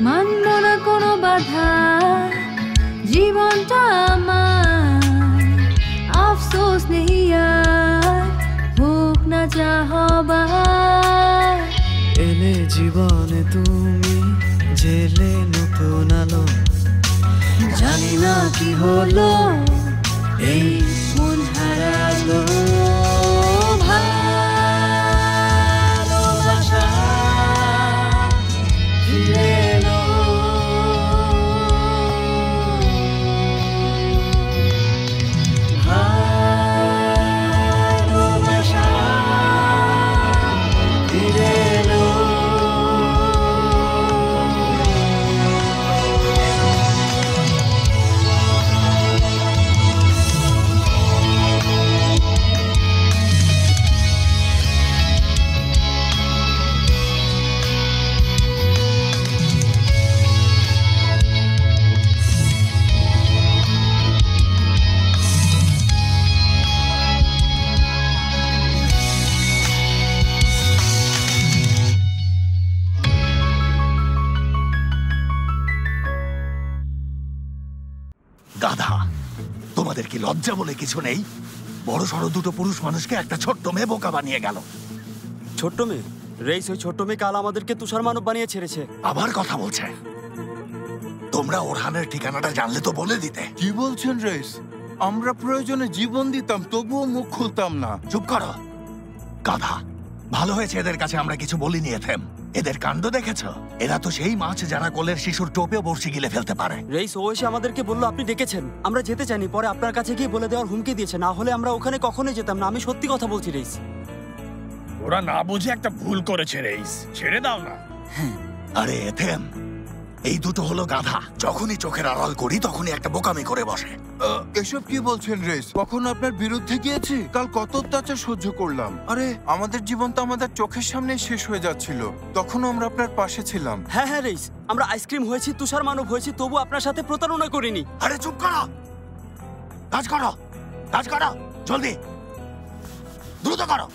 মানব না কোনো বাধা, জীবনটা আমার আফসোস নেই আর, হোক না যা হবার। এলে জীবনে তুমি, জেলে নতুন আলো, জানি না কি হলো এই মন হারালো। ভালোবাসা ফিরে এলো, ভালোবাসা ফিরে এলো। গাধা, তোমাদের কি লজ্জা বলে কিছু নেই? বড় সড়ো দুটো পুরুষ মানুষকে একটা ছোট্ট মেয়ে বোকা বানিয়ে গেল। ছোট্ট মেয়ে? রেইস, ওই ছোট্ট মেয়ে কাল আমাদেরকে তুষার মানব বানিয়ে ছেড়েছে। আবার কথা বলছে। তোমরা ওরহানের ঠিকানাটা জানলে তো বলে দিতে। কি বলছেন রেইস? আমরা প্রয়োজনে জীবন দিতাম, তবুও মুখ খুলতাম না। চুপ করো গাধা। ভালো হয়েছে এদের কাছে আমরা কিছু বলিনি। এথেম, এদের কাণ্ড দেখেছো? এরা তো সেই মাছ যারা কোলের শিশুর টোপেও বড়শি গিলে ফেলতে পারে। রেইস, ও এসে আমাদেরকে বললো আপনি ডেকেছেন, আমরা যেতে চাইনি, পরে আপনার কাছে গিয়ে বলে দেওয়ার হুমকি দিয়েছে। না হলে আমরা ওখানে কখনোই যেতাম না। আমি সত্যি কথা বলছি রেইস। ওরা না বুঝে একটা ভুল করেছে রেইস, ছেড়ে দাও না। আরে এথেম, এই দুটো হলো গাধা। যখনই চোখের আড়াল করি তখনই একটা বোকামি করে বসে। এসব কি বলছেন রেইস? কখনো আপনার বিরুদ্ধে গিয়েছি? কাল কত অত্যাচার সহ্য করলাম। আরে আমাদের জীবন তো আমাদের চোখের সামনে শেষ হয়ে যাচ্ছিল, তখনও আমরা আপনার পাশে ছিলাম। হ্যাঁ হ্যাঁ রেইস, আমরা আইসক্রিম হয়েছি, তুষার মানব হয়েছি, তবু আপনার সাথে প্রতারণা করিনি। আরে চুপ করো, কাজ করো, কাজ করো, জলদি দ্রুত করো।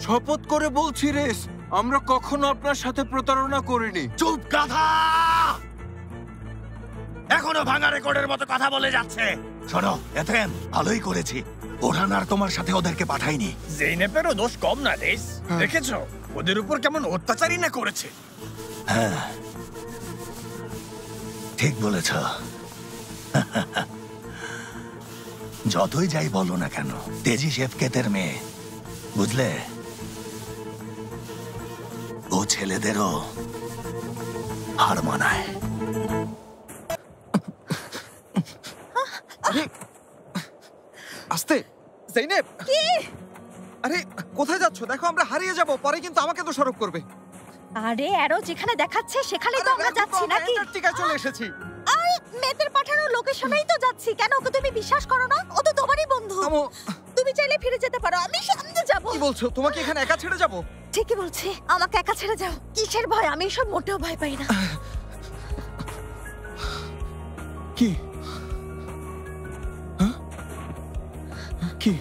শপথ করে বলছি রেইস, আমরা কখনো আপনার সাথে প্রতারণা করিনি। চুপ গাধা, এখনো ভাঙা রেকর্ডের মতো কথা বলে যাচ্ছে। শোনো এথেম, ভালোই করেছি ওরহান আর তোমার সাথে ওদেরকে পাঠাইনি। জেনেপেরও দোষ কম না রেইস, দেখেছো ওদের উপর কেমন অত্যাচারই না করেছে। হ্যাঁ ঠিক বলেছ। যতই যাই বলো না কেন, তেজি শেফকেতের মেয়ে, বুঝলে? ও ছেলেদেরও হার মানায়। আস্তে জেনেব, কি? আরে কোথায় যাচ্ছ? দেখো আমরা হারিয়ে যাব, পরে কিন্তু আমাকে দোষারোপ করবে। আরে অ্যারো যেখানে দেখাচ্ছে সেখানেই তো আমরা যাচ্ছি নাকি? অ্যান্টার্কটিকায় চলে এসেছি। আরে মেয়েদের পাঠানো লোকেশনেই তো যাচ্ছি। কেন ওকে তুমি বিশ্বাস করো না? ও তো তোমারই বন্ধু। তুমি চাইলে ফিরে যেতে পারো, আমি সামনে যাব। কি বলছো? তোমাকে এখানে একা ছেড়ে যাব? ঠিকই বলছি, আমাকে একা ছেড়ে যাও। কিসের ভয়? আমি এসব মোটেও ভয় পাই না। কি? কি?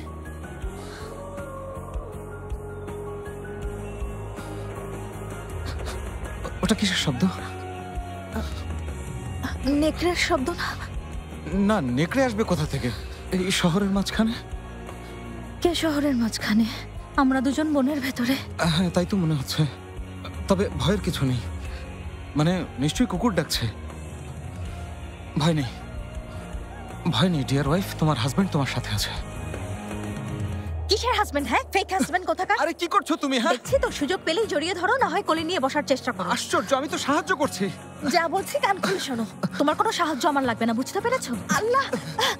ওটা কিসের শব্দ? নেকড়ের শব্দ না? না, নেকড়ে আসবে কোথা থেকে এই শহরের মাঝখানে? কে শহরের মাঝখানে? আমরা দুজন বনের ভেতরে। হ্যাঁ তাই তো মনে হচ্ছে, তবে ভয়ের কিছু নেই। মানে নিশ্চয়ই কুকুর ডাকছে। ভয় নেই, ভয় নেই ডিয়ার ওয়াইফ, তোমার হাজবেন্ড তোমার সাথে আছে। কিসের হাজবেন্ড? হ্যাঁ, ফেক হাজবেন্ড কোথাকার। আরে কি করছো তুমি? হ্যাঁ দেখছি তো, সুযোগ পেলেই জড়িয়ে ধরো, না হয় কোলে নিয়ে বসার চেষ্টা করো। আশ্চর্য, আমি তো সাহায্য করছি। যা বলছি কান খুলে শোনো, তোমার কোনো সাহায্য আমার লাগবে না, বুঝতে পেরেছো? আল্লাহ।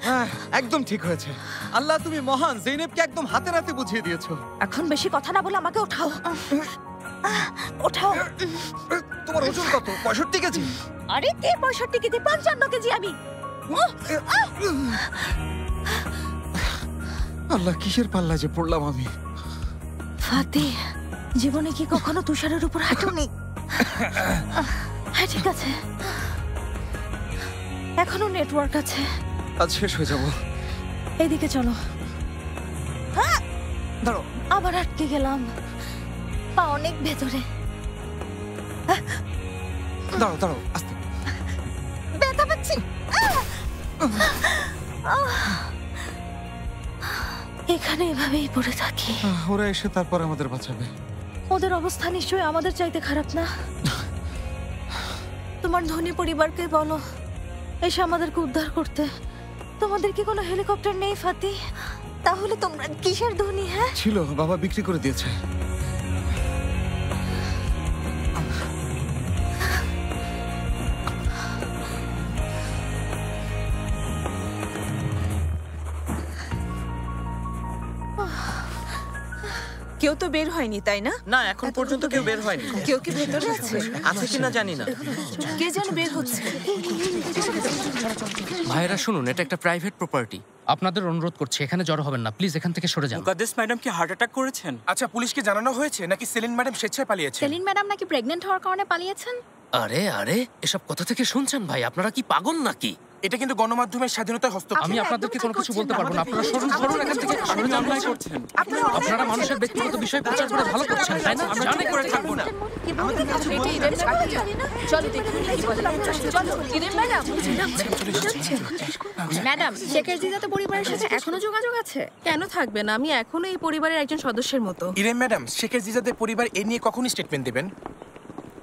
হ্যাঁ একদম ঠিক হয়েছে। আল্লাহ তুমি মহান, জেনেবকে একদম হাতে নাতে বুঝিয়ে দিয়েছো। এখন বেশি কথা না বলে আমাকে ওঠাও। ওঠাও। তোমার ওজন কত? 65 কেজি? আরে কে 65 কেজি? 55 কেজি আমি। আল্লাহ, কিসের পাল্লা যে পড়লাম আমি। ফাতি, জীবনে কি কখনো তুষারের উপর হাঁটুনি? হ্যাঁ ঠিক আছে, এখনো নেটওয়ার্ক আছে। আজ শেষ হয়ে যাব। এইদিকে চলো। দাঁড়ো, আবার আটকে গেলাম, পা অনেক ভেতরে। দাঁড়াও দাঁড়াও, আস্তে। ব্যথা পাচ্ছি। এখানে এভাবেই পড়ে থাকি। ওরা এসে তারপর আমাদের বাঁচাবে। ওদের অবস্থা নিশ্চয়ই আমাদের চাইতে খারাপ না? তোমার ধনী পরিবারকে বলো এসে আমাদেরকে উদ্ধার করতে। তোমাদের কি কোনো হেলিকপ্টার নেই ফাতি? তাহলে তোমরা কিসের ধনী? হ্যাঁ, ছিল, বাবা বিক্রি করে দিয়েছে। কেউ তো বের হয়নি, তাই না? না, এখন পর্যন্ত কেউ বের হয়নি। কেউ কি ভেতরে আছে? আছে কিনা জানি না। কে যেন বের হচ্ছে। ভাইয়েরা শুনুন, এটা একটা প্রাইভেট প্রপার্টি। আপনাদের অনুরোধ করছি এখানে জড়ো হবেন না, প্লিজ এখান থেকে সরে যান। মুকাদ্দেস ম্যাডাম কি হার্ট অ্যাটাক করেছেন? আচ্ছা, পুলিশকে জানানো হয়েছে নাকি সেলিন ম্যাডাম স্বেচ্ছায় পালিয়েছে? সেলিন ম্যাডাম নাকি প্রেগন্যান্ট হওয়ার কারণে পালিয়েছেন। আরে আরে, এসব কথা থেকে শুনছেন ভাই? আপনারা কি পাগল নাকি? এটা কিন্তু গণমাধ্যমের স্বাধীনতায় হস্তক্ষেপ। আমি আপনাদেরকে কোনো কিছু বলতে পারবো না। আপনারা সরুন সরুন এখান থেকে। সরে যান ভাই। আপনারা মানুষের ব্যক্তিগত বিষয় প্রচার করে ভালো করছেন, তাই না? আমরা জানি করে থাকবো না। ম্যাডাম, শেখের জিজাতে পরিবারের সাথে এখনো যোগাযোগ আছে? কেন থাকবে না? আমি এখনো এই পরিবারের একজন সদস্যের মতো। ইরেম ম্যাডাম, শেখের জিজাদের পরিবার এ নিয়ে কখনই স্টেটমেন্ট দেবেন?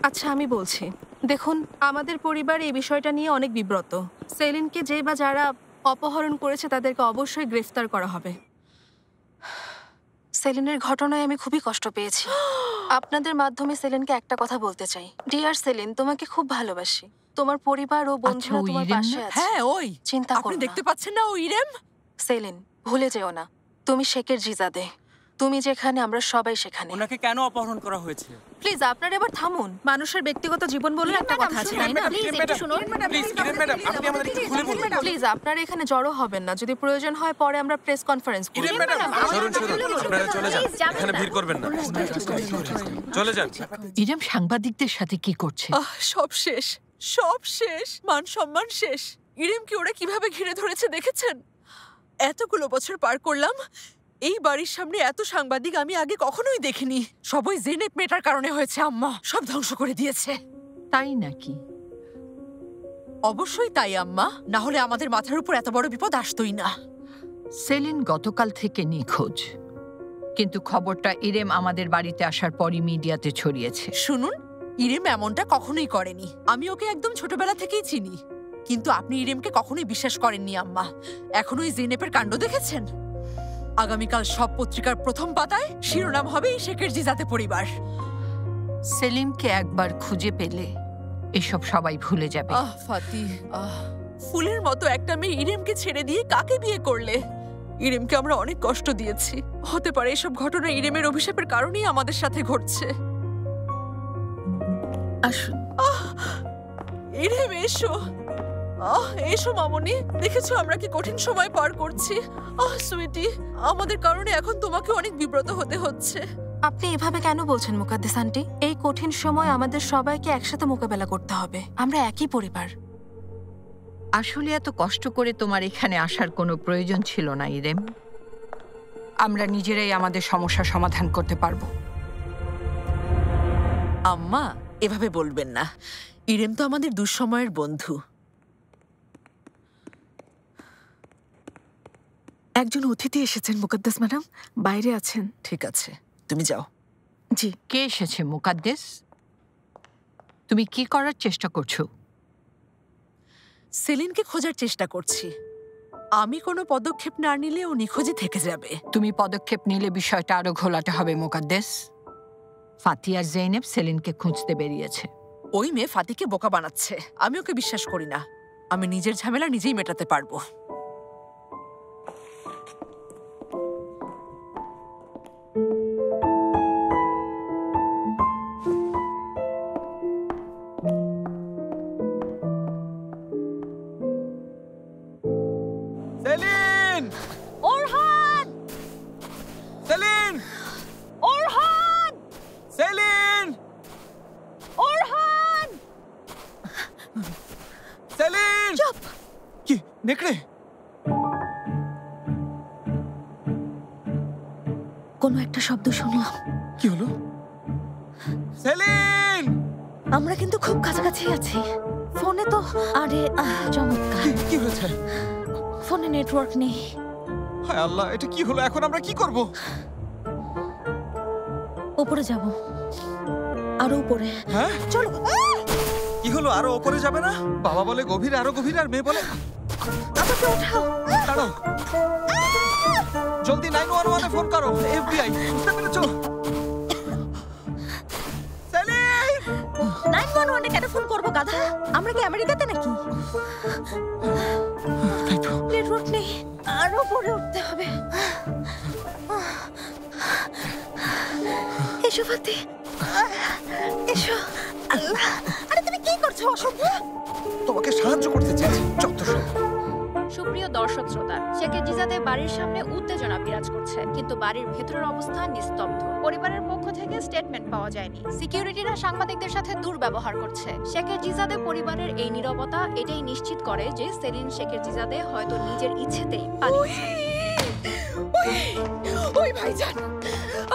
আচ্ছা, আমি বলছি। দেখুন, আমাদের পরিবার এই বিষয়টা নিয়ে অনেক বিব্রত। সেলিনকে যে বা যারা অপহরণ করেছে তাদেরকে অবশ্যই গ্রেফতার করা হবে। সেলিনের ঘটনায় আমি খুবই কষ্ট পেয়েছি। আপনাদের মাধ্যমে সেলিনকে একটা কথা বলতে চাই। ডিয়ার সেলিন, তোমাকে খুব ভালোবাসি। তোমার পরিবার ও বন্ধুরা তোমার পাশে আছে। হ্যাঁ, ওই চিন্তা করো আপনি না। দেখতে পাচ্ছেন না, ওই ইরেম। সেলিন, ভুলে যেও না, তুমি শেখের জিজাদে। তুমি যেখানে, আমরা সবাই সেখানে। ওনাকে কেন অপহরণ করা হয়েছে? প্লিজ, আপনারা এবার থামুন। মানুষের ব্যক্তিগত জীবন বলে একটা কথা আছে, তাই না? প্লিজ, ইরেম ম্যাডাম, আপনি আমাদের একটু খুলে বলুন। প্লিজ, আপনারা এখানে জড়ো হবেন না। যদি প্রয়োজন হয় পরে আমরা প্রেস কনফারেন্স করব। ইরেম ম্যাডাম, সরুন সরুন, আপনারা চলে যান, এখানে ভিড় করবেন না, চলে যান। ইরেম সাংবাদিকদের সাথে কি করছে? সব শেষ, সব শেষ। মান সম্মান শেষ। ইরেমকে ওরা কিভাবে ঘিরে ধরেছে দেখেছেন? এতগুলো বছর পার করলাম, এই বাড়ির সামনে এত সাংবাদিক আমি আগে কখনোই দেখিনি। সবই জেনেপ মেটার কারণে হয়েছে। আম্মা সব ধ্বংস করে দিয়েছে। তাই নাকি? অবশ্যই তাই আম্মা, না হলে আমাদের মাথার উপর এত বড় বিপদ আসতোই না। সেলিন গতকাল থেকে নিখোঁজ, কিন্তু খবরটা ইরেম আমাদের বাড়িতে আসার পরই মিডিয়াতে ছড়িয়েছে। শুনুন, ইরেম এমনটা কখনোই করেনি। আমি ওকে একদম ছোটবেলা থেকেই চিনি। কিন্তু আপনি ইরেমকে কখনোই বিশ্বাস করেননি আম্মা। এখন ওই জেনেপের কাণ্ড দেখেছেন? আগামীকাল সব পত্রিকার প্রথম পাতায় শিরোনাম হবে এই শেখের জিজাতে পরিবার। সেলিমকে একবার খুঁজে পেলে এসব সবাই ভুলে যাবে। ফাতি, ফুলের মতো একটা মেয়ে ইরেমকে ছেড়ে দিয়ে কাকে বিয়ে করলে? ইরেমকে আমরা অনেক কষ্ট দিয়েছি। হতে পারে এসব ঘটনা ইরেমের অভিশাপের কারণেই আমাদের সাথে ঘটছে। আসুন। ইরেম, এসো। এসো মামনি। দেখেছো আমরা কি কঠিন সময় পার করছি? সুইটি, আমাদের কারণে এখন তোমাকে অনেক বিব্রত হতে হচ্ছে। আপনি এভাবে কেন বলছেন মুকাদ্দেস আন্টি? এই কঠিন সময় আমাদের সবাইকে একসাথে মোকাবেলা করতে হবে। আমরা একই পরিবার। আসলে এত কষ্ট করে তোমার এখানে আসার কোনো প্রয়োজন ছিল না ইরেম। আমরা নিজেরাই আমাদের সমস্যা সমাধান করতে পারবো। আম্মা, এভাবে বলবেন না। ইরেম তো আমাদের দুঃসময়ের বন্ধু। একজন অতিথি এসেছেন মুকাদ্দেস ম্যাডাম, বাইরে আছেন। ঠিক আছে, তুমি যাও। জি। কে এসেছে মুকাদ্দেস? তুমি কি করার চেষ্টা করছো? সেলিনকে খোঁজার চেষ্টা করছি। আমি কোনো পদক্ষেপ না নিলে ও নিখোঁজই থেকে যাবে। তুমি পদক্ষেপ নিলে বিষয়টা আরো ঘোলাটে হবে মুকাদ্দেস। ফাতি আর জেনেব সেলিনকে খুঁজতে বেরিয়েছে। ওই মেয়ে ফাতিকে বোকা বানাচ্ছে। আমি ওকে বিশ্বাস করি না। আমি নিজের ঝামেলা নিজেই মেটাতে পারবো। Saline! Orhan! Saline! Orhan! Saline! Orhan! Saline! চুপ! কি নেকড়ে? কোনো একটা শব্দ শুনলাম। কি হলো? সেলিন! আমরা কিন্তু খুব কাছাকাছি আছি। ফোনে তো আরে চমৎকার। কি হয়েছে? ফোনে নেটওয়ার্ক নেই। হায় আল্লাহ, এটা কি হলো? এখন আমরা কি করব? উপরে যাব, আরো উপরে। হ্যাঁ চলো। কি হলো? আরো উপরে যাবে না? বাবা বলে গভীরে, আরো গভীরে, আর মেয়ে বলে আমাকে উঠাও। দাঁড়াও, জলদি 911 এ ফোন করো। FBI, বুঝতে পেরেছো? 911 এ কেন ফোন করবো গাধা? আমরা কি আমেরিকাতে নাকি? নেটওয়ার্ক নেই, আরো উপরে উঠতে হবে। এসো ফাতি, এসো। আল্লাহ, আরে তুমি কি করছো অসভ্য? তোমাকে সাহায্য করতে চেয়েছি। যত সব। সুপ্রিয় দর্শক শ্রোতা, শেখের জিজাদে বাড়ির সামনে উত্তেজনা বিরাজ করছে, কিন্তু বাড়ির ভেতরের অবস্থা নিস্তব্ধ। পরিবারের পক্ষ থেকে স্টেটমেন্ট পাওয়া যায়নি। সিকিউরিটিরা সাংবাদিকদের সাথে দুর্ব্যবহার করছে। শেখের জিজাদে পরিবারের এই নীরবতা এটাই নিশ্চিত করে যে সেলিন শেখের জিজাদে হয়তো নিজের ইচ্ছেতেই পালিয়েছে। ওই ভাইজান,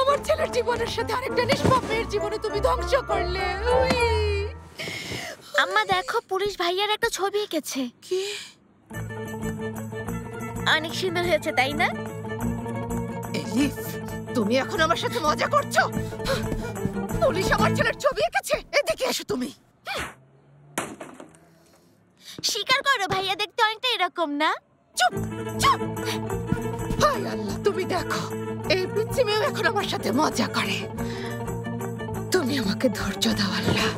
আমার ছেলের জীবনের সাথে আরেকটা নিষ্পাপ মেয়ের জীবনে তুমি ধ্বংস করলে। আম্মা দেখো, পুলিশ ভাইয়ার একটা ছবি এঁকেছে। কি? অনেক সুন্দর হয়েছে, তাই না? এলিফ, তুমি এখন আমার সাথে মজা করছো? পুলিশ আমার ছেলের ছবি এঁকেছে। এদিকে এসো তুমি। স্বীকার করো, ভাইয়া দেখতে অনেকটা এরকম না? চুপ চুপ। হায় আল্লাহ, তুমি দেখো, এই পিচ্চি মেয়েও এখন আমার সাথে মজা করে। তুমি আমাকে ধৈর্য দাও আল্লাহ।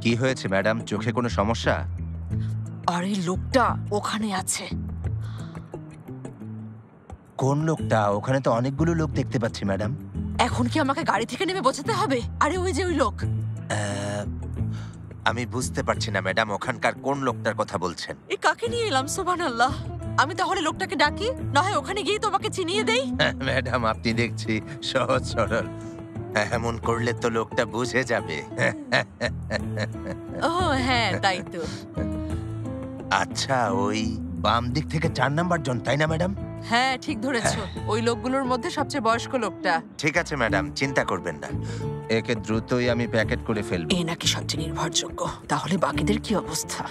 কি হয়েছে ম্যাডাম? চোখে কোনো সমস্যা? আরে লোকটা ওখানে আছে। কোন লোকটা? ওখানে তো অনেকগুলো লোক দেখতে পাচ্ছি ম্যাডাম। এখন কি আমাকে গাড়ি থেকে নেমে বোঝাতে হবে? আরে ওই যে ওই লোক। আমি বুঝতে পারছি না ম্যাডাম, ওখানকার কোন লোকটার কথা বলছেন? এ কাকে নিয়ে এলাম? সুবহানাল্লাহ। আমি তাহলে লোকটাকে ডাকি, না হয় ওখানে গিয়ে তোমাকে চিনিয়ে দেই। ম্যাডাম, আপনি দেখছি সহজ সরল। এমন করলে তো লোকটা বুঝে যাবে। ও হ্যাঁ, তাই তো। আচ্ছা, ওই বাম দিক থেকে 4 নাম্বার জন, তাই না ম্যাডাম? হ্যাঁ, ঠিক ধরেছো। ওই লোকগুলোর মধ্যে সবচেয়ে বয়স্ক লোকটা। ঠিক আছে ম্যাডাম, চিন্তা করবেন না, একে দ্রুতই আমি প্যাকেট করে ফেলবো। এ নাকি সবচেয়ে নির্ভরযোগ্য। তাহলে বাকিদের কি অবস্থা?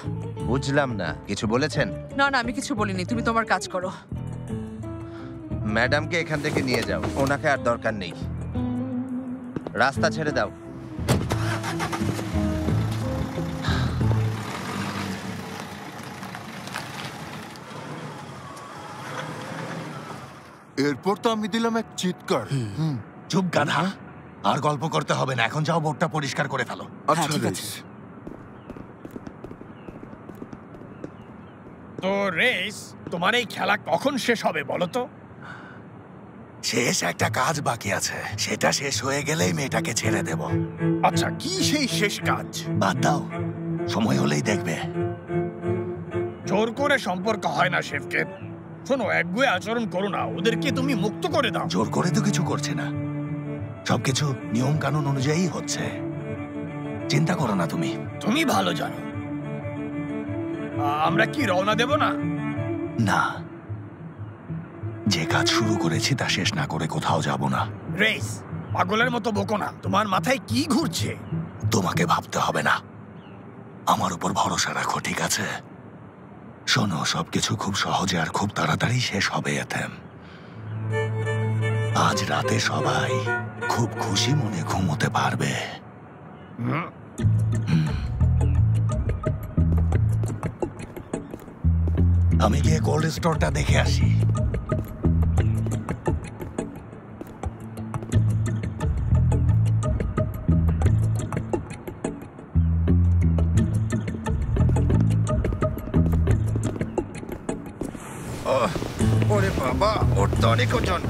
বুঝলাম না, কিছু বলেছেন? না না, আমি কিছু বলিনি, তুমি তোমার কাজ করো। ম্যাডামকে এখান থেকে নিয়ে যাও, ওনাকে আর দরকার নেই। রাস্তা ছেড়ে দাও। এরপর তো আমি দিলাম এক চিৎকার। চুপ গাধা, আর গল্প করতে হবে না। এখন যাও, বোর্ডটা পরিষ্কার করে ফেলো। আচ্ছা রেস। তো রেস, তোমার এই খেলা কখন শেষ হবে বলো তো? শেষ একটা কাজ বাকি আছে, সেটা শেষ হয়ে গেলেই মেয়েটাকে ছেড়ে দেব। আচ্ছা, কি সেই শেষ কাজ? বাদ দাও, সময় হলেই দেখবে। জোর করে সম্পর্ক হয় না শেফকে। শোনো, একগুয়ে আচরণ করো না, ওদেরকে তুমি মুক্ত করে দাও। জোর করে তো কিছু করছে না, সবকিছু নিয়ম কানুন অনুযায়ী হচ্ছে। চিন্তা করো না তুমি। তুমি ভালো জানো। আমরা কি রওনা দেব না? না, যে কাজ শুরু করেছি তা শেষ না করে কোথাও যাব না। রেস, পাগলের মতো বকো না। তোমার মাথায় কি ঘুরছে? তোমাকে ভাবতে হবে না, আমার উপর ভরসা রাখো, ঠিক আছে? শোনো, সবকিছু খুব সহজে আর খুব তাড়াতাড়ি শেষ হবে এথেম। আজ রাতে সবাই খুব খুশি মনে ঘুমোতে পারবে। আমি গিয়ে কোল্ড স্টোরটা দেখে আসি। ওরে বাবা, ওর তো অনেক ওজন।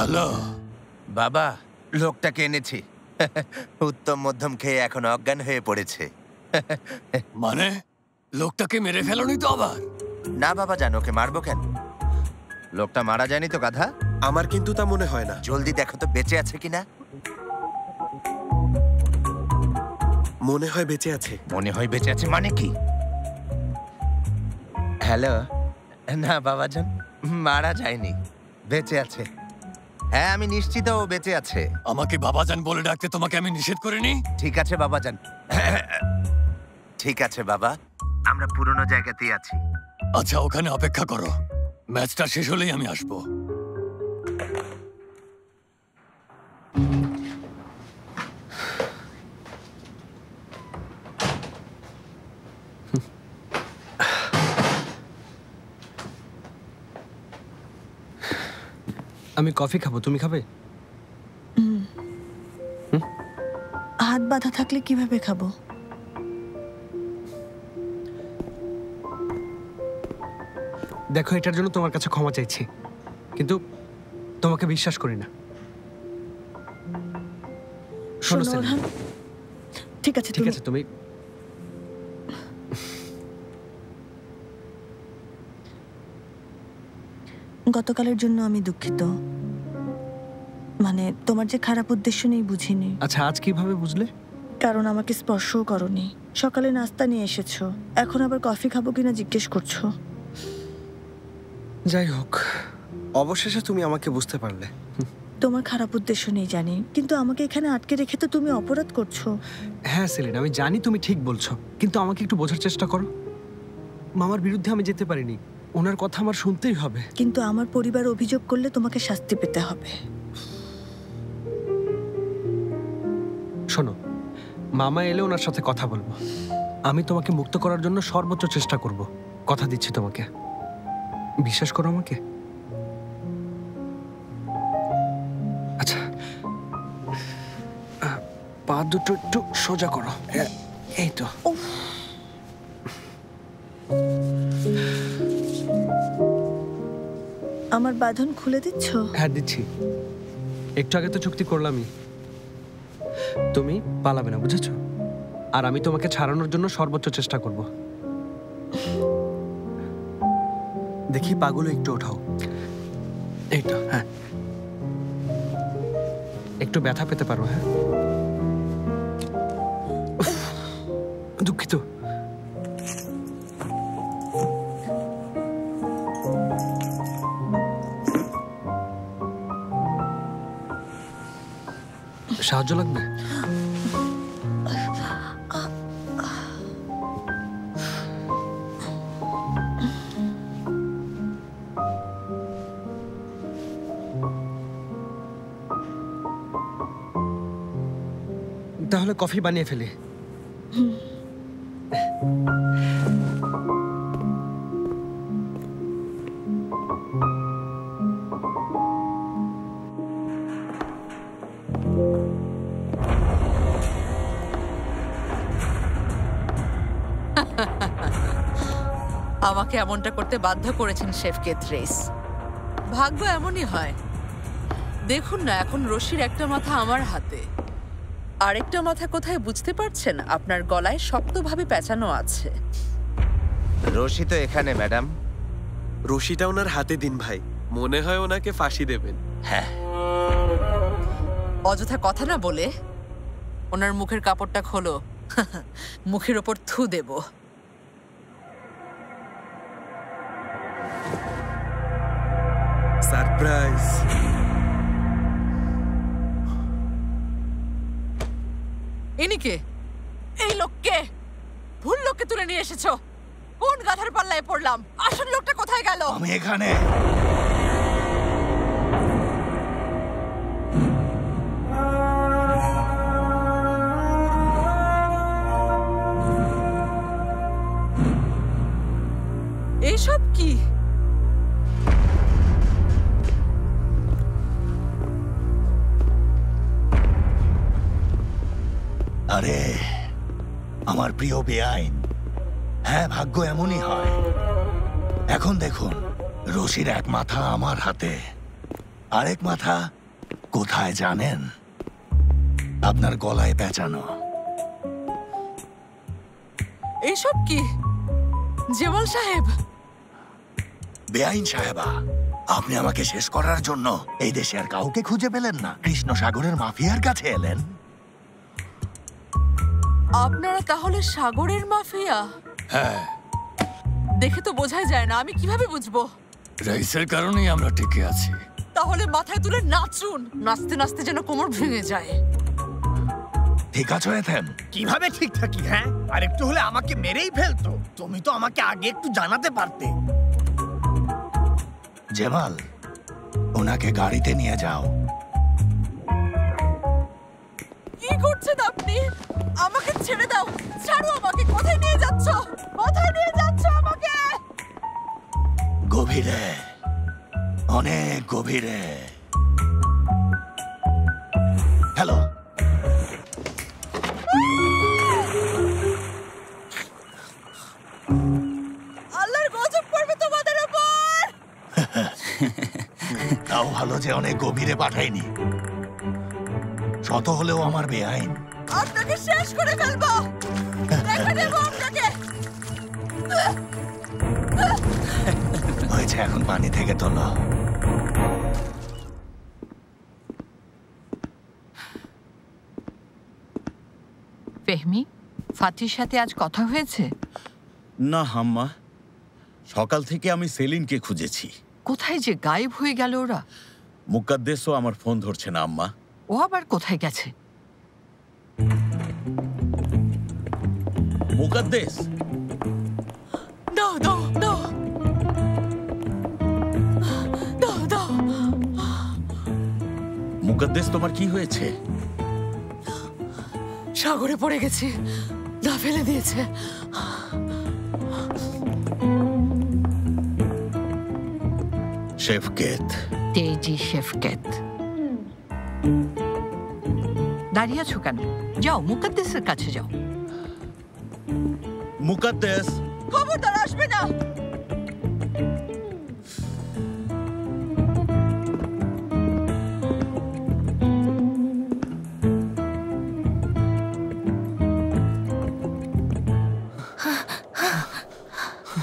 হ্যালো বাবা, লোকটাকে এনেছি। উত্তম মধ্যম খেয়ে এখন অজ্ঞান হয়ে পড়েছে। মানে লোকটাকে মেরে ফেলনি তো আবার? না বাবা জান, ওকে মারবো কেন? লোকটা মারা যায়নি তো গাধা। আমার কিন্তু তা মনে হয় না। জলদি দেখো তো বেঁচে আছে কিনা। মনে হয় বেঁচে আছে। মনে হয় বেঁচে আছে মানে কি? হ্যালো, না বাবাজান, মারা যায়নি, বেঁচে আছে। হ্যাঁ আমি নিশ্চিত ও বেঁচে আছে। আমাকে বাবাজান বলে ডাকতে তোমাকে আমি নিষেধ করিনি? ঠিক আছে বাবাজান। ঠিক আছে বাবা, আমরা পুরনো জায়গাতেই আছি। আচ্ছা ওখানে অপেক্ষা করো, ম্যাচটা শেষ হলেই আমি আসবো। আমি কফি খাবো, তুমি খাবে? হাত বাঁধা থাকলে কিভাবে খাবো? দেখো, এটার জন্য তোমার কাছে ক্ষমা চাইছি, কিন্তু তোমাকে বিশ্বাস করি না। শোনো ওরহান, ঠিক আছে ঠিক আছে, তুমি গতকালের জন্য আমি দুঃখিত। মানে তোমার যে খারাপ উদ্দেশ্য নেই বুঝিনি। আচ্ছা আজ কিভাবে বুঝলে? কারণ আমাকে স্পর্শও করনি। সকালে নাস্তা নিয়ে এসেছো, এখন আবার কফি খাবো কিনা জিজ্ঞেস করছো। যাই হোক, অবশেষে তুমি আমাকে বুঝতে পারলে। তোমার খারাপ উদ্দেশ্য নেই জানি, কিন্তু আমাকে এখানে আটকে রেখে তো তুমি অপরাধ করছো। হ্যাঁ সেলিন, আমি জানি তুমি ঠিক বলছো, কিন্তু আমাকে একটু বোঝার চেষ্টা করো। মামার বিরুদ্ধে আমি যেতে পারিনি, ওনার কথা আমার শুনতেই হবে। কিন্তু আমার পরিবার অভিযোগ করলে তোমাকে শাস্তি পেতে হবে। শোনো, মামা এলে ওনার সাথে কথা বলবো। আমি তোমাকে মুক্ত করার জন্য সর্বোচ্চ চেষ্টা করব, কথা দিচ্ছি তোমাকে। বিশ্বাস করো আমাকে। আচ্ছা, পা দুটো একটু সোজা করো। এই তো। আমার বাঁধন খুলে দিচ্ছ? হ্যাঁ দিচ্ছি। একটু আগে তো চুক্তি করলামই, তুমি পালাবে না, বুঝেছো? আর আমি তোমাকে ছাড়ানোর জন্য সর্বোচ্চ চেষ্টা করব। দেখি পাগুলো একটু ওঠাও। এই তো, হ্যাঁ। একটু ব্যথা পেতে পারো। হ্যাঁ দুঃখিত। সাহায্য লাগবে? তাহলে কফি বানিয়ে ফেলি। আমাকে এমনটা করতে বাধ্য করেছেন শেফকে থ্রেস। ভাগ্য এমনই হয়। দেখুন না, এখন রশির একটা মাথা আমার হাতে, আরেকটা মাথা কোথায় বুঝতে পারছেন? আপনার গলায় শক্তভাবে পেঁচানো আছে। রশি তো এখানে ম্যাডাম। রশিটা ওনার হাতে দিন ভাই, মনে হয় ওনাকে ফাঁসি দেবেন। হ্যাঁ, অযথা কথা না বলে ওনার মুখের কাপড়টা খোলো, মুখের ওপর থু দেব। সারপ্রাইজ। ইনি কে? এই লোককে? ভুল লোককে তুলে নিয়ে এসেছো। কোন গাধার পাল্লায় পড়লাম? আসল লোকটা কোথায় গেল? আমি এখানে। এইসব কি? আরে আমার প্রিয় বেআইন, হ্যাঁ ভাগ্য এমনই হয়। এখন দেখুন, রশির এক মাথা আমার হাতে আরেক মাথা কোথায় জানেন? আপনার গলায় পেঁচানো। এইসব কি জেমাল সাহেব? বেআইন সাহেবা, আপনি আমাকে শেষ করার জন্য এই দেশে আর কাউকে খুঁজে পেলেন না, কৃষ্ণ সাগরের মাফিয়ার কাছে এলেন। আপনারা তাহলে সাগরের মাফিয়া? হ্যাঁ, দেখে তো বোঝাই যায় না, আমি কিভাবে বুঝবো? রাইসের কারণেই আমরা টিকে আছি। তাহলে মাথায় তুলে নাচুন, নাচতে নাচতে যেন কোমর ভেঙে যায়। ঠিক আছে এথেম। কিভাবে ঠিক থাকি? হ্যাঁ, আর একটু হলে আমাকে মেরেই ফেলতো। তুমি তো আমাকে আগে একটু জানাতে পারতে। জেমাল, ওনাকে গাড়িতে নিয়ে যাও। কি করছেন আপনি? আমাকে ছেড়ে দাও, ছাড়ো আমাকে। কোথায় নিয়ে যাচ্ছ? কোথায় নিয়ে যাচ্ছ আমাকে? গভীরে, অনেক গভীরে। হ্যালো। আল্লাহর গজব পড়বে তোমাদের উপর। তাও ভালো যে অনেক গভীরে পাঠাইনি। শত হলেও আমার বেআইন। আপনাকে শেষ করে ফেলবো, দেখে দেবো আপনাকে। হয়েছে, এখন পানি থেকে তোলো। ফেহমি, ফাতির সাথে আজ কথা হয়েছে? না হাম্মা, সকাল থেকে আমি সেলিনকে খুঁজেছি। কোথায় যে গায়েব হয়ে গেল ওরা। মুকাদ্দেসও আমার ফোন ধরছে না আম্মা। ও আবার কোথায় গেছে? মুকাদ্দেস, দাও দাও দাও দাও দাও। মুকাদ্দেস, তোমার কি হয়েছে? সাগরে পড়ে গেছি, দা ফেলে দিয়েছে। শেফকেত। তেজি শেফকেত। দাঁড়িয়ে আছো কেন? যাও মুকাদ্দেসের কাছে যাও। মুকাদ্দেস, খবরদার আসবে না।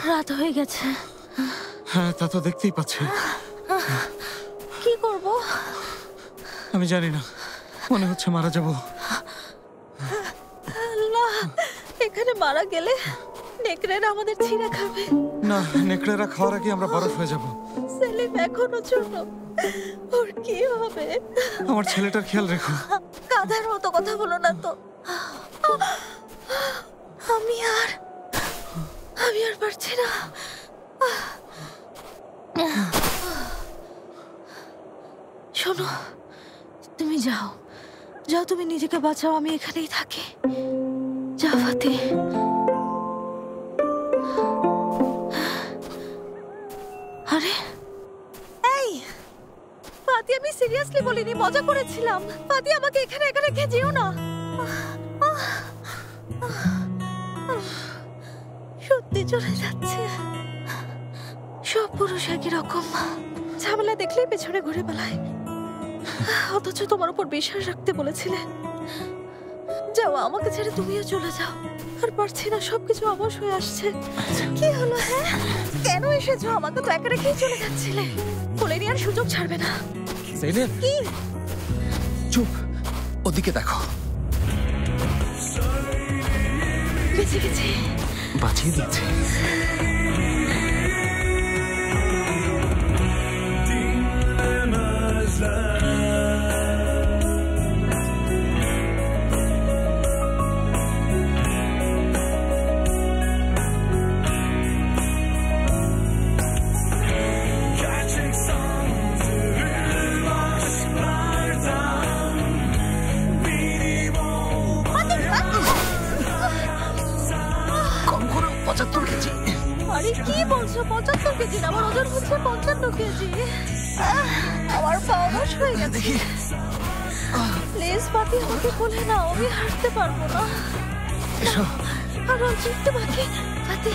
রাত হয়ে গেছে। হ্যাঁ, তা তো দেখতেই পাচ্ছি। কি করব? আমি জানি না, মনে হচ্ছে মারা যাব। আল্লাহ, এখানে মারা গেলে নেকড়েরা আমাদের ছিঁড়ে খাবে। না, নেকড়েরা খাওয়ার আগে আমরা বরফ হয়ে যাব। সেলিম এখনো ছোট, ওর কি হবে? আমার ছেলেটার খেয়াল রেখো। গাধার মতো কথা বলো না তো। আমি আর পারছি না। শোনো, তুমি যাও, তুমি নিজেকে বাঁচাও, আমি এখানেই থাকি। যাও ফাতি। আরে এই ফাতি, আমি সিরিয়াসলি বলিনি, মজা করেছিলাম। ফাতি, আমাকে এখানে একা রেখে যেও না। সত্যি চলে যাচ্ছে। সব পুরুষ একই রকম, ঝামেলা দেখলেই পেছনে ঘুরে পালায়। অথচ তোমার উপর বিশ্বাস রাখতে বলেছিলে। যাও, আমাকে ছেড়ে তুমিও চলে যাও। আর পারছি না, সবকিছু অবশ হয়ে আসছে। কি হলো? হ্যাঁ, কেন এসেছো? আমাকে তো একা রেখেই চলে যাচ্ছিলে। বলে নেওয়ার সুযোগ ছাড়বে না। কি? চুপ, ওদিকে দেখো। বেঁচে গেছি। বাঁচিয়ে দিচ্ছে। আরে কি বলছো? 75 কেজি না, আমার ওজন হচ্ছে 55 কেজি। আমার পা অবশ হয়ে গেছে। প্লিজ ফাতি, আমাকে বলে না, আমি হাঁটতে পারবো না। আর অল্প একটু বাকি। ফাতি,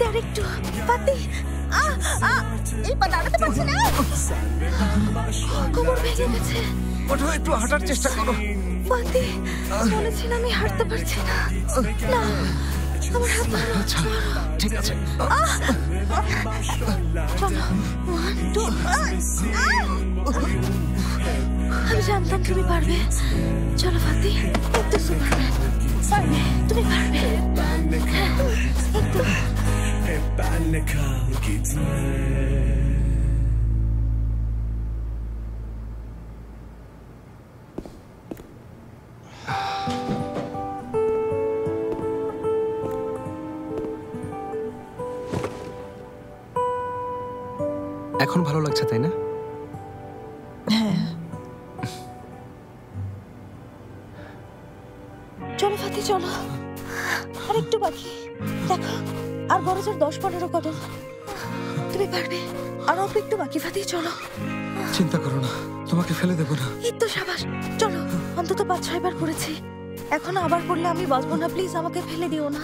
আরেকটু। ফাতি, এই পা দাঁড়াতে পারছি না, কোমর ভেঙে গেছে। ওঠো, একটু হাঁটার চেষ্টা করো। ফাতি, বলেছিলাম আমি হাঁটতে পারছি না। না, আমার হাত ধরো। আচ্ছা, ঠিক আছে। চলো, 1 2। আমি জানতাম তুমি পারবে। চলো ফাতি, একটু সুপারম্যান পারবে, তুমি পারবে। একটু এখন ভালো লাগছে তাই না? হ্যাঁ। চলো ফাতি, চলো। আর একটু বাকি, দেখো আর বড় জোর 10-15 কদম। তুমি পারবে, আর অল্প একটু বাকি ফাতি, চলো। চিন্তা করো না, তোমাকে ফেলে দেবো না। এই তো সাবাস, চলো। অন্তত 5-6 বার পড়েছি, এখন আবার পড়লে আমি বাঁচবো না। প্লিজ আমাকে ফেলে দিও না।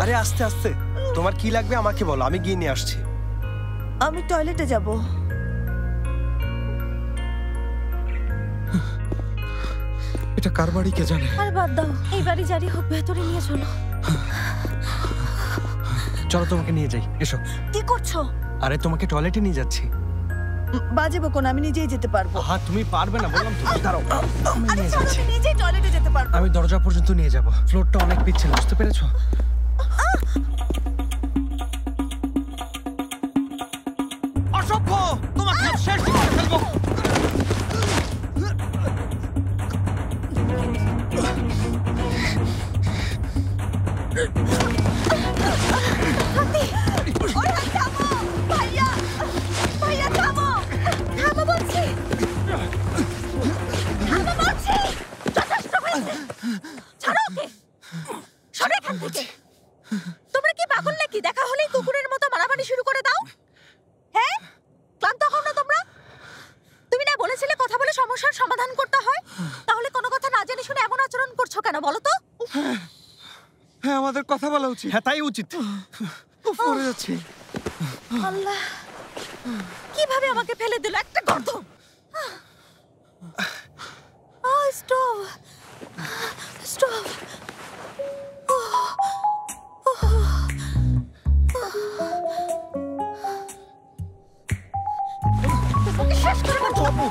আরে আস্তে আস্তে, তোমার কি লাগবে আমাকে বলো, আমি গিয়ে নিয়ে আসছি। আমি টয়লেটে যাব। এটা কার বাড়ি কে জানে? আর বাদ দাও, এই বাড়ি জারি হোক, ভেতরে নিয়ে চলো। চলো তোমাকে নিয়ে যাই, এসো। কি করছো? আরে তোমাকে টয়লেটে নিয়ে যাচ্ছি। বাজে বকো না, আমি নিজেই যেতে পারবো। হ্যাঁ, তুমি পারবে না বললাম তো। দাঁড়াও, আমি আরে নিয়ে চলো, যাচ্ছি। আমি নিজেই টয়লেটে যেতে পারবো। আমি দরজা পর্যন্ত নিয়ে যাব, ফ্লোরটা অনেক পিচ্ছিল, বুঝতে পেরেছো? অসভ্য, তোমাকে শেষ করে ফেলবো। ভাইয়া, ভাইয়া থামো, থামো বলছি, থামো বলছি। যথেষ্ট হয়েছে, ছাড়ো ওকে, সরে এখান থেকে। তোমরা কি পাগল নাকি? দেখা হলেই কুকুরের মতো মারামারি শুরু করে দাও। হ্যাঁ, ক্লান্ত হও না তোমরা? তুমি না বলেছিলে কথা বলে সমস্যার সমাধান করতে হয়? তাহলে কোনো কথা না জেনে শুনে এমন আচরণ করছো কেন বলো তো? হ্যাঁ, আমাদের কথা বলা উচিত। হ্যাঁ, তাই উচিত। পড়ে যাচ্ছি। আল্লাহ, কিভাবে আমাকে ফেলে দিল একটা গর্দভ। Stop, stop. শেষ করে দেবো।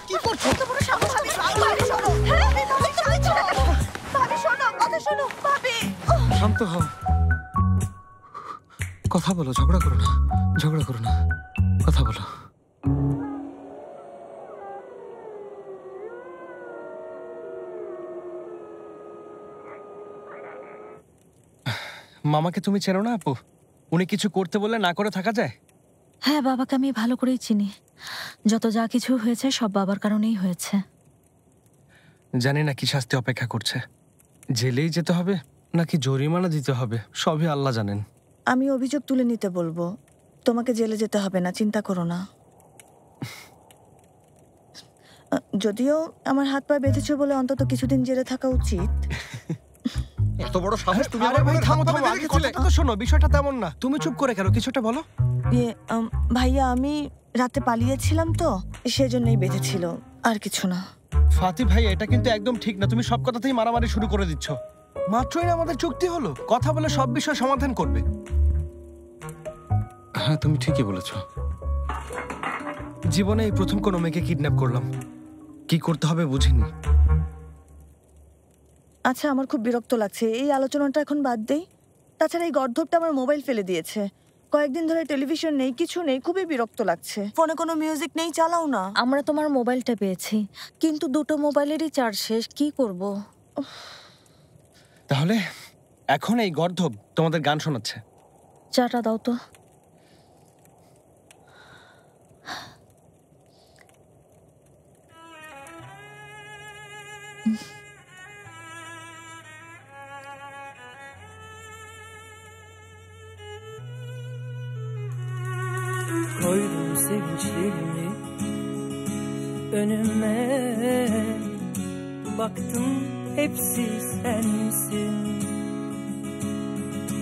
কি করছো? তোমার সামনে সামনে বাইরে সরো। হ্যাঁ, ভাবি শোনো, কথা শোনো ভাবি। শান্ত হও, কথা বলো, ঝগড়া করো না, ঝগড়া করো না, কথা বলো। মামাকে তুমি চেনো না আপু? উনি কিছু করতে বললে না করে থাকা যায়? হ্যাঁ, বাবাকে আমি ভালো করেই চিনি। যত যা কিছু হয়েছে সব বাবার কারণেই হয়েছে। জানি না কি শাস্তি অপেক্ষা করছে, জেলেই যেতে হবে নাকি জরিমানা দিতে হবে, সবই আল্লাহ জানেন। আমি অভিযোগ তুলে নিতে বলবো, তোমাকে জেলে যেতে হবে না, চিন্তা করো না। যদিও আমার হাত পা বেঁধেছো বলে অন্তত কিছুদিন জেলে থাকা উচিত। এত বড় সাহস তুমি! আরে ভাই থামো থামো, আগে কথাটা তো শোনো, বিষয়টা তেমন না। তুমি চুপ করে কেন, কিছুটা বলো। ভাইয়া, আমি রাতে পালিয়েছিলাম তো, সেজন্যই বেঁধেছিল, আর কিছু না। ফাতি ভাই, এটা কিন্তু একদম ঠিক না। তুমি সব কথাতেই মারামারি শুরু করে দিচ্ছ। মাত্রই আমাদের চুক্তি হলো, কথা বলে সব বিষয় সমাধান করবে। হ্যাঁ, তুমি ঠিকই বলেছো। জীবনে এই প্রথম কোনো মেয়েকে কিডন্যাপ করলাম, কি করতে হবে বুঝিনি। আচ্ছা, আমার খুব বিরক্ত লাগছে, এই আলোচনাটা এখন বাদ দেই। তাছাড়া এই গর্ধবটা আমার মোবাইল ফেলে দিয়েছে। কয়েকদিন ধরে টেলিভিশন নেই, কিছু নেই, খুবই বিরক্ত লাগছে। ফোনে কোনো মিউজিক নেই, চালাও না। আমরা তোমার মোবাইলটা পেয়েছি, কিন্তু দুটো মোবাইলেরই চার্জ শেষ, কি করব? তাহলে এখন এই গর্ধব তোমাদের গান শোনাচ্ছে। চাটা দাও তো। Koydum sevinçlerimi önüme, baktım hepsi sensin.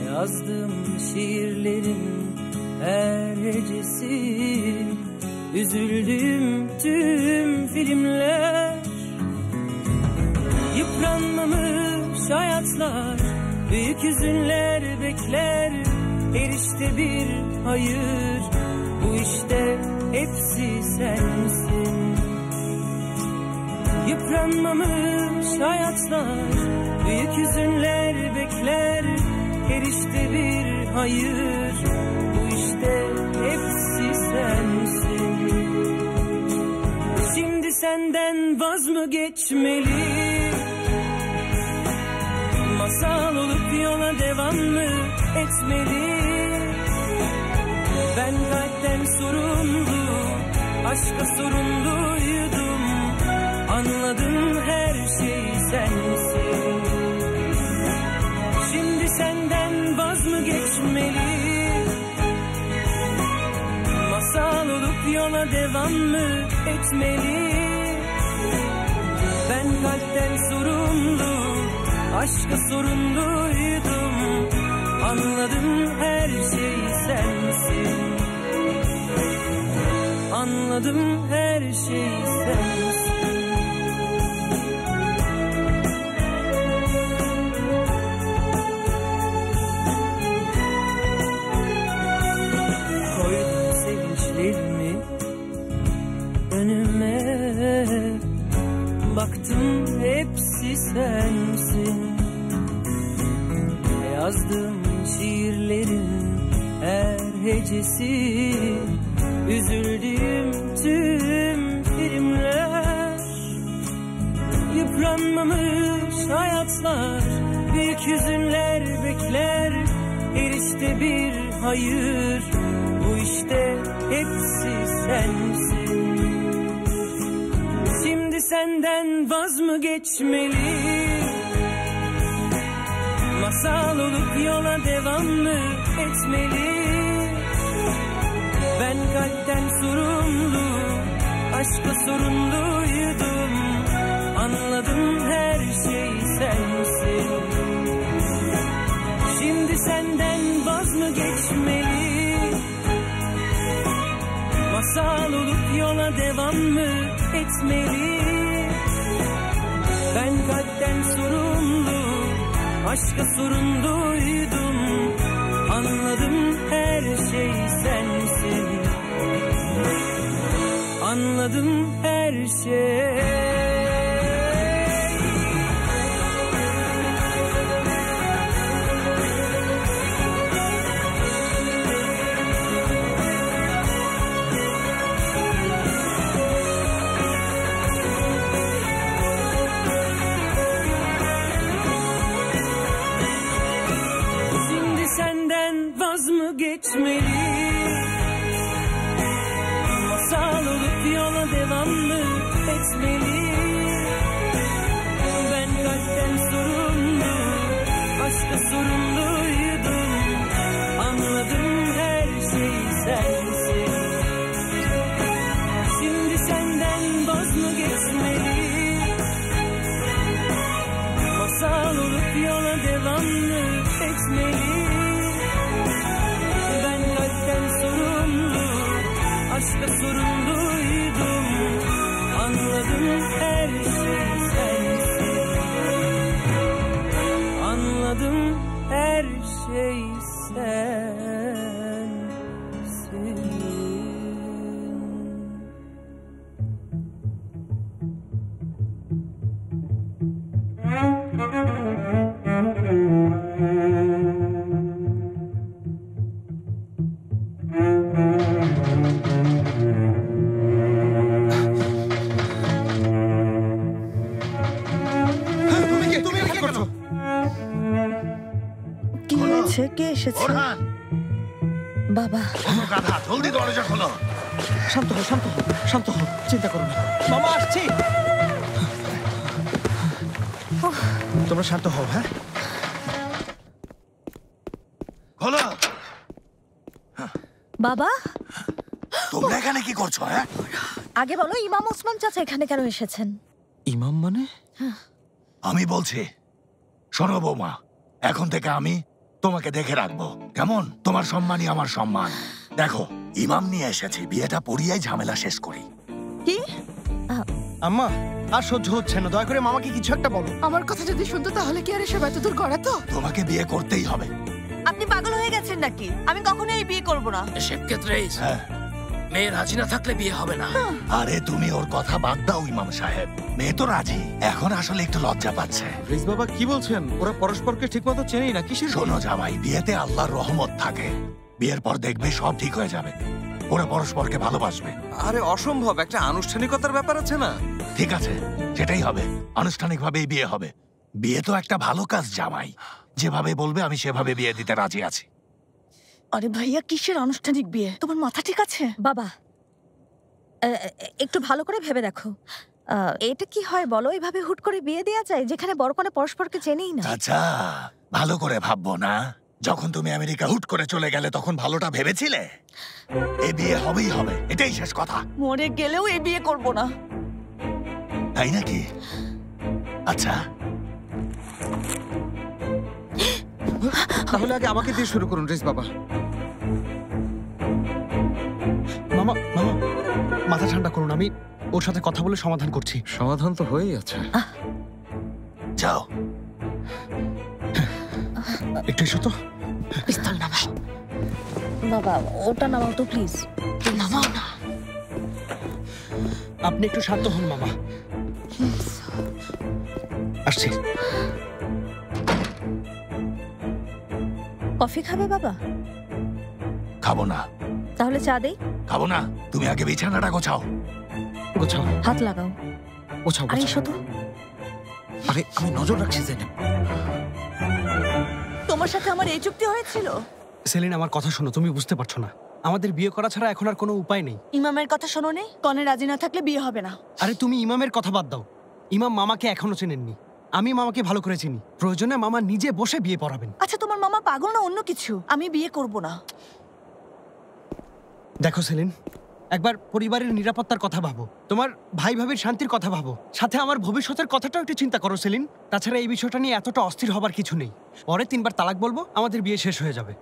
Yazdığım şiirlerin her hecesi, üzüldüğüm tüm filmler, yıpranmamış hayatlar, büyük hüzünler bekler. Her işte bir hayır, bu işte hepsi sensin. Yıpranmamış hayatlar, büyük hüzünler bekler. Her işte bir hayır, bu işte hepsi sensin. Şimdi senden vaz mı geçmeli? Masal olup yola devam mı etmeli? Ben kalpten sorumlu, aşka sorumluydum. Anladım, her şey sensin. Şimdi senden vaz mı geçmeli? Masal olup yola devam mı etmeli? Ben kalpten sorumlu, aşka sorumluydum. Anladım, her şey sensin. Anladım, her şey sensin. Koydum sevinçlerimi önüme, baktım hepsi sensin. Yazdığım şiirlerin her hecesi, üzüldüğüm tüm filmler, yıpranmamış hayatlar, büyük hüzünler bekler. Her işte bir hayır, bu işte hepsi sensin. Şimdi senden vaz mı geçmeli? Masal olup yola devam mı etmeli? Ben kalpten sorumlu, aşka sorumluydum. Anladım, her şey sensin. Şimdi senden vaz mı geçmeli? Masal olup yola devam mı etmeli? Ben kalpten sorumlu, aşka sorumluydum. Anladım, her şey sensin. Anladım, her şey. Vaz mı geçmeli? Masal olup yola devam mı etmeli? Ben kalpten sorumlu, aşka sorumluydum. Anladım, her şey sensin. Şimdi senden vaz mı geçmeli? Masal olup yola devam mı etmeli? Aşka sorumluydum. Anladım, her şey sensin. Anladım, her şey sensin. কে এসেছে? Orhan, বাবা, শোনো গাধা, জলদি দরজা খোলো। শান্ত হও, শান্ত হও, শান্ত হও, চিন্তা করো না। মামা আসছি। তোমরা শান্ত হও। হ্যাঁ, খোলো। বাবা, তোমরা এখানে কি করছো? হ্যাঁ, আগে বলো ইমাম ওসমান চাচা এখানে কেন এসেছেন? ইমাম মানে? আমি বলছি, শোনো বৌমা, এখন থেকে আমি তোমাকে দেখে রাখবো, কেমন? তোমার সম্মানই আমার সম্মান। দেখো, ইমাম নিয়ে এসেছি, বিয়েটা পড়িয়াই ঝামেলা শেষ করি। কি? আম্মা, আর সহ্য হচ্ছে না, দয়া করে মামাকে কিছু একটা বলো। আমার কথা যদি শুনতো তাহলে কি আর এসব এত দূর করাতো? তোমাকে বিয়ে করতেই হবে। আপনি পাগল হয়ে গেছেন নাকি? আমি কখনোই এই বিয়ে করব না। শেফকেত রাইস, মেয়ে রাজি না থাকলে বিয়ে হবে না। আরে তুমি ওর কথা বাদ দাও ইমাম সাহেব, মেয়ে তো রাজি, এখন আসলে একটু লজ্জা পাচ্ছে। রিস বাবা কি বলছেন? ওরা পরস্পরকে ঠিকমতো চেনেই না, কিসের? শোনো জামাই, বিয়েতে আল্লাহর রহমত থাকে, বিয়ের পর দেখবে সব ঠিক হয়ে যাবে, ওরা পরস্পরকে ভালোবাসবে। আরে অসম্ভব, একটা আনুষ্ঠানিকতার ব্যাপার আছে না? ঠিক আছে, সেটাই হবে, আনুষ্ঠানিকভাবেই বিয়ে হবে। বিয়ে তো একটা ভালো কাজ জামাই, যেভাবে বলবে আমি সেভাবে বিয়ে দিতে রাজি আছি। আরে ভাইয়া, কিসের আনুষ্ঠানিক বিয়ে? তোমার মাথা ঠিক আছে? বাবা, একটু ভালো করে ভেবে দেখো, এটা কি হয় বলো? এইভাবে হুট করে বিয়ে দেওয়া যায় যেখানে বরকনে পরস্পরকে চেনেই না? আচ্ছা, ভালো করে ভাববো না। যখন তুমি আমেরিকা হুট করে চলে গেলে তখন ভালোটা ভেবেছিলে? এই বিয়ে হবেই হবে, এটাই শেষ কথা। মরে গেলেও এই বিয়ে করব না। তাই নাকি? আচ্ছা, তাহলে আগে আমাকে দিয়ে শুরু করুন রিস বাবা। মামা, মামা, মাথা ঠান্ডা করুন, আমি ওর সাথে কথা বলে সমাধান করছি। সমাধান তো হয়েই আছে। যাও, একটু এসো তো। পিস্তল নামাও। বাবা, ওটা নামাও তো প্লিজ। নামাও না। আপনি একটু শান্ত হন মামা। আসছি। কফি খাবে বাবা? খাবো না। তাহলে চা দেই? খাবো না, তুমি আগে বিছানাটা গোছাও। গোছাও, হাত লাগাও। গোছাও। আরে এসো তো। আরে আমি নজর রাখছি জেনেব। তোমার সাথে আমার এই চুক্তি হয়েছিল? সেলিন, আমার কথা শোনো, তুমি বুঝতে পারছো না, আমাদের বিয়ে করা ছাড়া এখন আর কোনো উপায় নেই। ইমামের কথা শোনো নে, কনে রাজি না থাকলে বিয়ে হবে না। আরে তুমি ইমামের কথা বাদ দাও, ইমাম মামাকে এখনো চেনেননি, আমি মামাকে ভালো করে চিনি, প্রয়োজনে মামা নিজে বসে বিয়ে পড়াবেন। আচ্ছা, তোমার মামা পাগল না অন্য কিছু? আমি বিয়ে করব না। দেখো সেলিন, একবার পরিবারের নিরাপত্তার কথা ভাবো, তোমার ভাই ভাবির শান্তির কথা ভাবো, সাথে আমার ভবিষ্যতের কথাটাও একটু চিন্তা করো সেলিন। তাছাড়া এই বিষয়টা নিয়ে এতটা অস্থির হবার কিছু নেই, পরে 3বার তালাক বলবো, আমাদের বিয়ে শেষ হয়ে যাবে।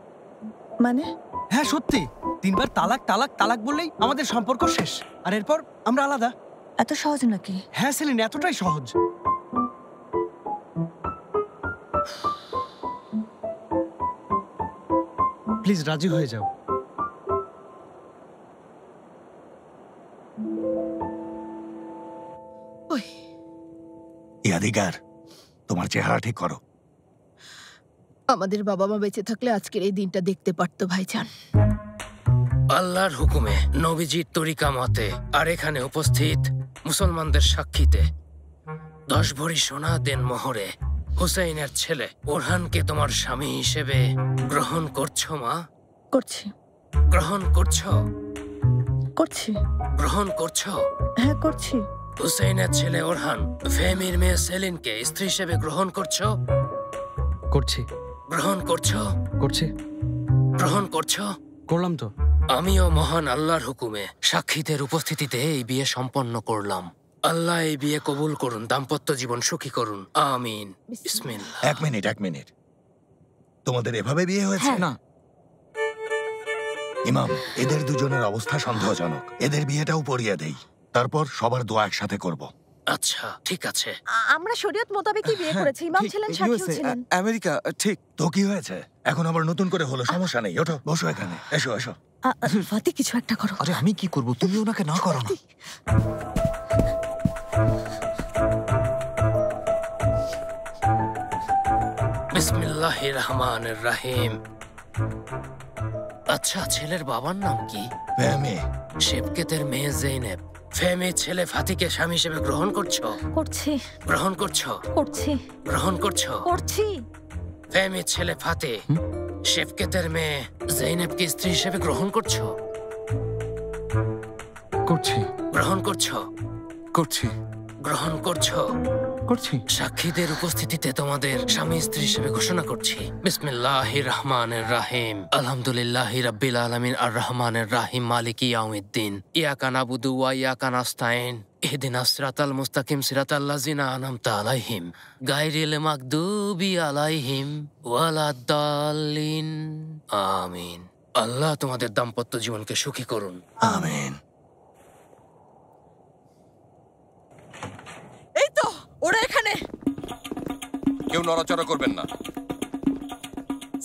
মানে? হ্যাঁ সত্যি, 3বার তালাক তালাক তালাক বললেই আমাদের সম্পর্ক শেষ, আর এরপর আমরা আলাদা। এত সহজ নাকি? হ্যাঁ সেলিন, এতটাই সহজ। প্লিজ রাজি হয়ে যাও। ইয়াদিগার, তোমার চেহারা ঠিক করো। আমাদের বাবা মা বেঁচে থাকলে আজকের এই দিনটা দেখতে পারতো ভাইজান। আল্লাহর হুকুমে, নবীজির তরিকা মতে, আর এখানে উপস্থিত মুসলমানদের সাক্ষীতে 10 ভরি সোনা দেন মোহরে হুসাইনের ছেলে ওরহানকে তোমার স্বামী হিসেবে গ্রহণ করছো মা? করছি। গ্রহণ করছো? করছি। গ্রহণ করছো? হ্যাঁ করছি। হুসাইনের ছেলে ওরহান ফেমির মেয়ে সেলিনকে স্ত্রী হিসেবে গ্রহণ করছো? করছি। গ্রহণ করছো? করছি। গ্রহণ করছো? করলাম তো। আমিও মহান আল্লাহর হুকুমে সাক্ষীদের উপস্থিতিতে এই বিয়ে সম্পন্ন করলাম। আল্লাহ এই বিয়ে কবুল করুন, দাম্পত্য জীবন সুখী করুন, আমিন। বিসমিল্লাহ। এক মিনিট, তোমাদের এভাবে বিয়ে হয়েছে? না ইমাম, এদের দুজনের অবস্থা সন্দেহজনক, এদের বিয়েটাও পড়িয়ে দেই, তারপর সবার দোয়া একসাথে করব। আচ্ছা ঠিক আছে। আমরা শরীয়ত মোতাবেকই বিয়ে করেছি, ইমাম ছিলেন, সাক্ষীও ছিলেন। আমেরিকা, ঠিক তো কি হয়েছে? এখন আবার নতুন করে হলো, সমস্যা নেই, ওঠো, বসো এখানে, এসো এসো। ফাতি, কিছু একটা করো। আরে আমি কি করব, তুমি ওনাকে না করো না। বিসমিল্লাহির রহমানির রহিম। আচ্ছা, ছেলের বাবার নাম কি? ফেমি। শেফকেতের মেয়ে জেনেব। ফেমি ছেলে ফাতিকে স্বামী হিসেবে গ্রহণ করছো? করছি। গ্রহণ করছো? করছি। গ্রহণ করছো? করছি। ফেমি ছেলে ফাতে শেফকেতের মেয়ে জেনেবকে স্ত্রী হিসেবে গ্রহণ করছো? করছি। গ্রহণ করছো? করছি। গ্রহণ করছো? করছি? সাক্ষীদের উপস্থিতিতে তোমাদের স্বামী স্ত্রী হিসেবে ঘোষণা করছি। বিসমিল্লাহির রহমানির রহিম। আলহামদুলিল্লাহি রাব্বিল আলামিন আর রহমানির রহিম মালিকি ইয়াউমিদ্দিন। ইয়াকা নাবুদু ওয়া ইয়াকা নাস্তাইন। ইহদিনাস সিরাতাল মুস্তাকিম সিরাতাল্লাযিনা আনআমতা আলাইহিম গায়রিল মাগদুবি আলাইহিম ওয়ালাদ-দাল্লিন। আমিন। আল্লাহ তোমাদের দাম্পত্য জীবনকে সুখী করুন। আমিন। এই তো ওরা এখানে। কেউ নড়াচড়া করবেন না।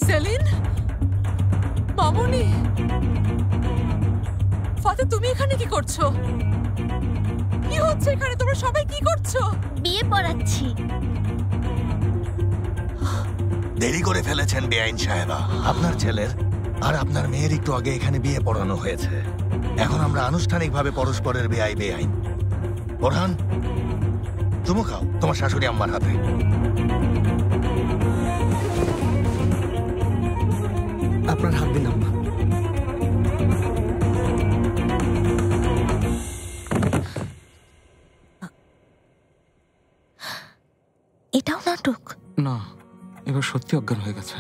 সেলিন, মামুনি, ফাতে তুমি এখানে কি করছো? কি হচ্ছে এখানে? তোমরা সবাই কি করছো? বিয়ে পড়াচ্ছি। দেরি করে ফেলেছেন বেআইন সাহেবা। আপনার ছেলের আর আপনার মেয়ের একটু আগে এখানে বিয়ে পড়ানো হয়েছে। এখন আমরা আনুষ্ঠানিকভাবে পরস্পরের বেআইন। বোরহান, তুমি খাও তোমার শাশুড়ি আম্মার হাতে। আপনার হাত দিন আম্মা। এটাও নাটক? না, এবার সত্যি অজ্ঞান হয়ে গেছে।